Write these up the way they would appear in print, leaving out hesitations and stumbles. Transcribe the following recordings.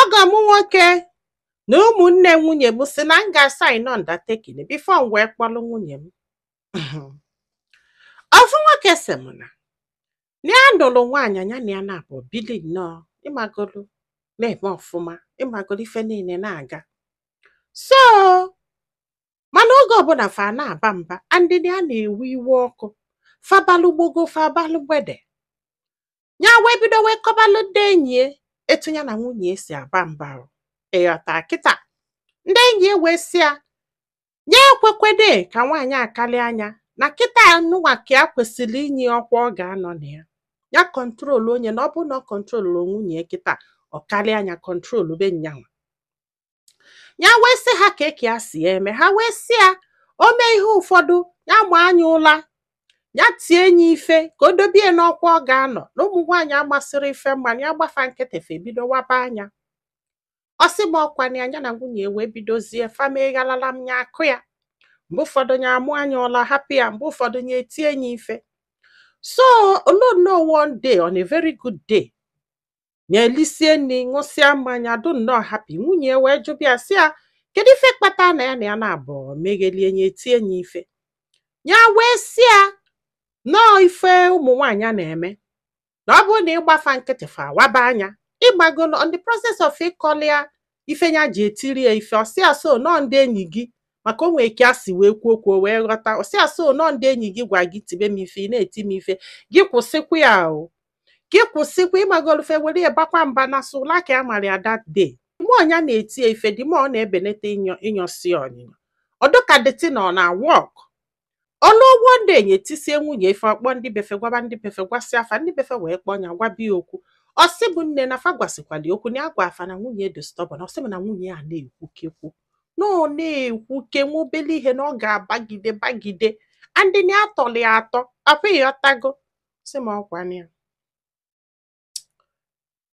Ọgọ m nwoke na ụmụnne nwunye m si na m ga-asaịn undertaking bifo m wee kpọrọ nwunye m. Ofu nwoke sị m na ya nụrụ nwaanyị anya na ya na-abụ bili nnọọ ịmagolu na-eme ọfụma, ịmagolu ife niile na-aga. So mana oge ọbụla fa na-aba mba ndị ya na-ewe iwe ọkụ fabalụ gbogo fabalụ gbede. Ya wee bido wee kọbalụ ndị enyi etu ya na nwunye si aba mba ịghọta kịta. Ndị enyi wee sị ya nye ekwekwede ka nwaanyị akali anya na kịta nụnwa ka ya kwesịrị inye ọkwa ọ ga-anọ na ya. Ya kọntrol onye na ọ bụ na ọ kọntrol nwunye kịta ọ kali anya kọntrol be nyanwa. Ya wee sị ha ka eke ya si eme, ha wee sị ya o mee ihe ụfọdụ ya ma anya ụla ya tie enyi ife ka o dobie n'ọkwa ọ ga-anọ na ụmụ nwaanyị amasịrị ife mmanụ ya gbafa nkịtị fe bido waba anya. Ọ sị m ọkwa na anya na nwunye wee bidozie fameghalala m ya akụ ya. Mgbe ụfọdụ ya amụ anya ụla hapụ ya, mgbe ụfọdụ ya etie enyi ife. So olo one day on a very good day ya elisie nri ṅụsịa mmanya dụ nnọọ happy, nwunye wee jụbịa sị ya kedu ife kpata na ya na-abụ meghelie nye etie enyi ife. Ya wee sị ya nọọ ife ụmụ nwaanyị na-eme na ọ bụrụ na ịgbafa nkịtị fa waba anya ịgbagolo on the process of ịkọlịa ife ya ji etiri ya ife. Ọsị ya so nọọ ndị enyi gị maka o nwee ka si wee kwuo okwu wee ghọta. Ọsị ya so nọọ ndị enyi gị gwa gị tibe m ife ị na-eti m ife gị kwụsịkwa ya o, gị kwụsịkwa ịgbagolo fe were ya bakwa mba na sụla ka ya mara ya that day. Mgbe ọnya na-eti ya ife dị ma ọ na-ebenete ịnyọsi ọnyịnya ọdụka dịtị na ọ na-wọk. Ọlụgwọ ndị enyi etisie nwunye ife ọkpọ ndị befe gwaba ndị befe gwasị afa ndị befe wee kpọọ ya gwabia okwu. Ọsị bụ nne na fa gwasịkwala okwu na ya gwa afa na nwunye dị stọbọn. Ọsị m na nwunye a na-ekwukekwu na ọ na-ekwuke nwa obele ihe na ọ ga-abagide bagide ndị na atọli ya atọ akwa ịghọtago. Sị m ọkwa ya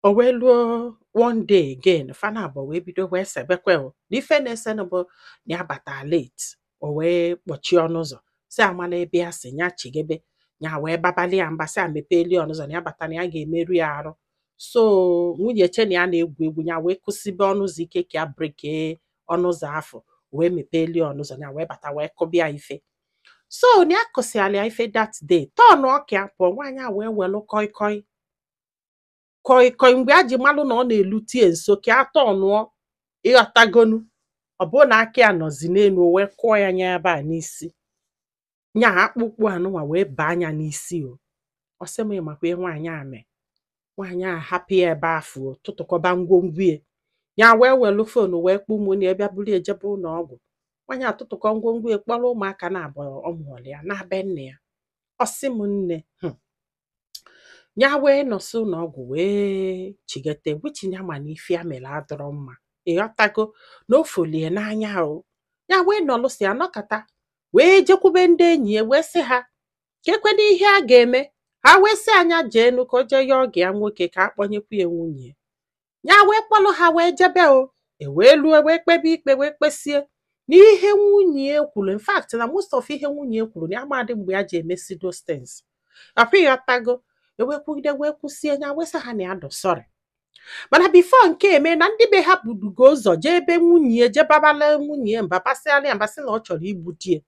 o wee luo one day again fana abụọ wee bido wee sebekwe na ife na-esenụ bụ na ya bata late. O wee kpọchie ọnụ ụzọ si amala ebe ya si ya chigebe ya wee babali ya mba si amepeli ọnụ ụzọ na ya bata na ya ga-emerụ ya arụ. So nwunye che na ya na-egwu egwu ya wee kwụsịbe ọnụ ụzọ ike ka ya breke ọnụ ụzọ afọ wee mepeli ọnụ ụzọ ya wee bata wee kụbịa ife. So na ya kụsịala ya ife that day tọnụ ọka pụọ nwaanyị a wee welụ koi mgbe a ji malụ na ọ na-elutie nso ka a tọnụọ ịghọtagonu. Ọ bụrụ na aka ya nọzi n'elu wee kụọ ya nya ebe a n'isi nya akpụkpụ anụnwa wee baa anya n'isi o. Ọ sị m makwa nwaanyị a mee nwaanyị a hapụ ya ebe afọ tụtụkọba ngwongwo ya wee welụ fonu wee kpụ ụmụnne ya bịa buru ejebe ụlọ ọgwụ. Nwaanyị atụtụkọ ngwongwo kpọrọ ụmụaka na-abụ ọmụọlị ya na-be nne ya. Ọ sị m nne ya wee nọsị ụlọ ọgwụ wee chigete wichinya ma na ife ya mere adọrọ mma ịghọtago na o folie n'anya o. Ya wee nọlụsị anọkata wee jekwube ndị enyi ya wee sị ha ka ekwena ihe a ga-eme. Ha wee sị anya jeenu ka o jee ya ọgụ ya nwoke ka akpọnyekwu ya nwunye. Ya wee kpọlụ ha wee jebe o wee luo wee kpebe ikpe wee kpesie n'ihe nwunye kwuru. In fact na most of ihe nwunye kwuru na amadị mgbe ya ji emesi those things akwa ịghọtago. Ewekwugide wee kwụsie ya wee sị ha na ya dụ sorry. Mana bifo nke eme na ndị be ha budugo ụzọ jee ebe nwunye jebabala nwunye mbabasịala ya mbasị na ọ chọrọ igbu die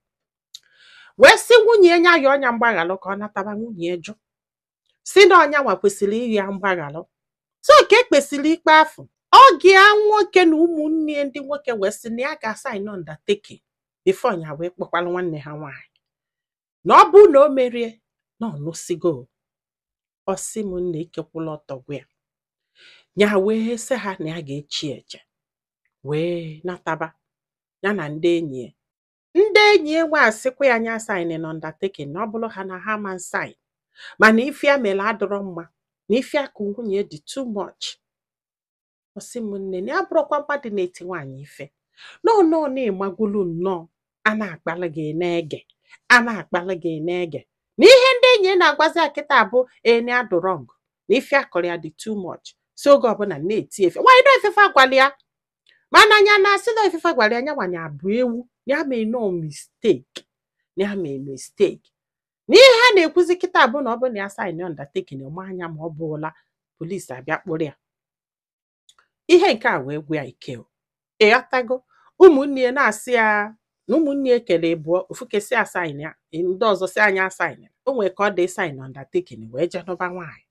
wee sị nwunye ya ya ọnya mgbaghalụ ka ọ nataba. Nwunye jụ si na ọnya nwa kwesịrị iri ya mgbaghalụ. So ka ekpesịrị ikpe afọ oge ya nwoke na ụmụnne ndị nwoke wee sị na ya ga-asaịn undertaking bifo ya wee kpọkwala nwanne ha nwaanyị na ọ bụ na o merie na ọnụsigo. Ọ sị m nne ikekwula ọtọ gwa ya wee sị ha na ya ga-echi eche wee nataba ya na ndị enyi nwe asịkwa ya nya saịn na undertaking na ọ bụrụ ha na ha ma saịn mana ife ya mere adọrọ mma na ife akụ nwunye dị too much. Ọ sị m nne na ya bụrụkwa mmadụ na-eti nwaanyị ife nọọ na ịmagwulu nnọọ a na-akpalị gị na-ege a na-akpalị gị na-ege na ihe ndị enyi na-agwazi akịta bụ ene adụrọngụ na ife akọrọ ya dị too much. Si oge ọbụla na-eti efe nwaanyị na efefe agwali ya mana anya na-asị na efefe agwali anya nwanyị abụ ewu na ya mee no mistake na ya mee mistake na ihe ha na-ekwuzi kịta bụ na ọ bụ na ya saịn undertaking ma anya ma ọ bụla polisi abịa kpụrụ ya. ihe nke a wee gwa ya ike o. Ịghọtago? Ụmụnne ya na-asị ya na ụmụnne ya kele ịbụọ ofu kesi asaịn ya ndị ọzọ si anya asaịn o nwere ka ọ dị saịn undertaking wee jenụba nwaanyị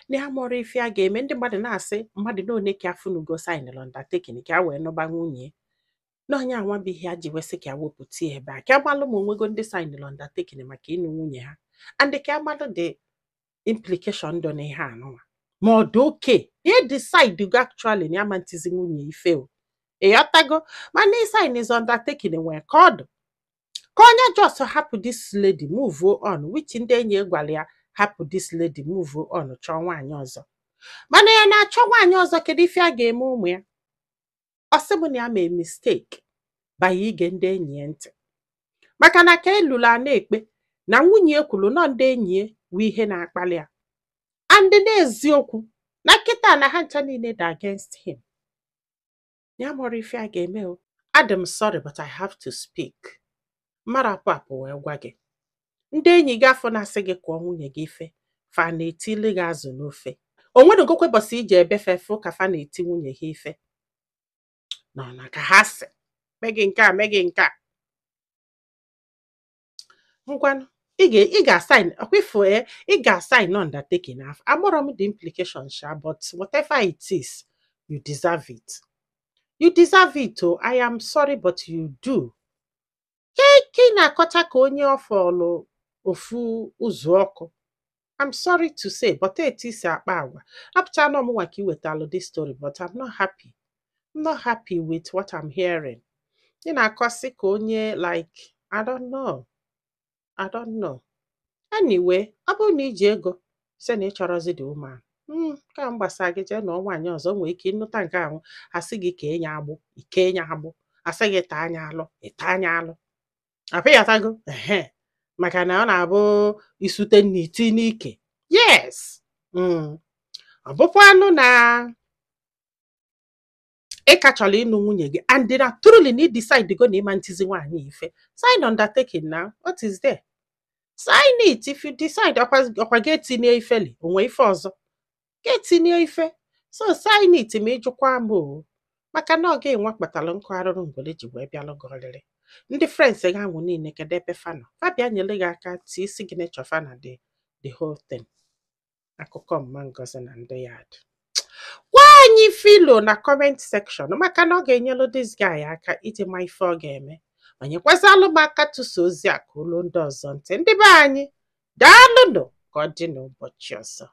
na ya mụrụ ife a ga-eme ndị mmadụ na-asị mmadụ na one ka afụnugo saịn undertaking ka a wee nụba nwunye n'onye anwabighị ya ji wesị ka ya wepụta ya ebe a ka amalụ ma onwego ndị saịn undertaking maka ịnụ nwunye ha and ka amalụ dị implication dị n'ihe anụnwa ma ọ dị oke ya decide go actually na ya mantizi nwunye ife o. Ịghọtago? mana ịsaịn is undertaking nwee ka ọ dị ka onye just hapụ this lady move on which ndị enyi gwara ya hapụ this lady move on chọọ nwaanyị ọzọ mana ya na-achọ nwaanyị ọzọ kedu ife a ga-eme ụmụ ya ọ sị m na ya mee mistake banye ige ndị enyi ya ntị maka na ka elulu a na-ekpe na nwunye ya kwuru nọ ndị enyi ya wụ ihe na-akpali ya and n'eziokwu na kịta na ha ncha niile dị against him ya mụrụ ife a ga-eme o. Adị sorry but I have to speak. Mmadụ apụ wee gwa gị ndị enyi gị afọ na-asị gị kụọ nwunye gị ife fa na-etili gị azụ n'ofe o nwere ngokwe bọsị iji ebefefu ka fa na-eti nwunye ha ife nọ na ka ha sị megị nke a megị nke a ngwanụ ị ga-asign ọkwifu ị ga-asign undertaking afọ amụrụ m the implication sha but whatever it is you deserve it. You deserve it o. I am sorry but you do. Ka ị na-akọcha ka onye ọfọlụ ofu ụzọ ọkụ. I'm sorry to say but etu isi akpa agwa apụcha na ọmụnwa ka iwetalụ this story but I'm not happy. I'm not happy with what I'm hearing. Ị na-akọsị ka onye like I don't know. Anyway, ọ bụrụ na iji ego sị na ị chọrọzi the woman ka m gbasa gị jee nụọ nwaanyị ọzọ nwee ike ịnụta nke ahụ asị gị ka enye agbụ ike enye agbụ asị gị taa anya alụ ịta anya alụ apịghọtago maka na ọ na-abụ isute n'iti n'ike yes ọ bụkwa anụ na ị ka chọrọ ịnụ nwunye gị and na truly na decide go na ịma ntizi nwaanyị ife sign undertaking now what is there sign it if you decide ọkwa gị etinye ifeli onwe ife ọzọ ga-etinye ife so sign it ma ịjụkwa m o maka na ọ ga-enwe kpatalụ nkụ arụrụ ngwere ji wee bịalụ gị ọrịrị ndị friends gị ahụ niile kedu ebe fanọ fabia nyere gị aka tie isi gị na-echọfa na the whole thing akụkọ mma Ngozi na ndị ya dị gwa anyị filo na comment section maka na ọ ga-enyelu this guy aka iji ma ife ọ ga-eme onyekwazalụ m aka tụso ozi a ka ụlọ ndị ọzọ ntị ndị be anyị daalụnụ ka ọ dị n'ụbọchị ọzọ.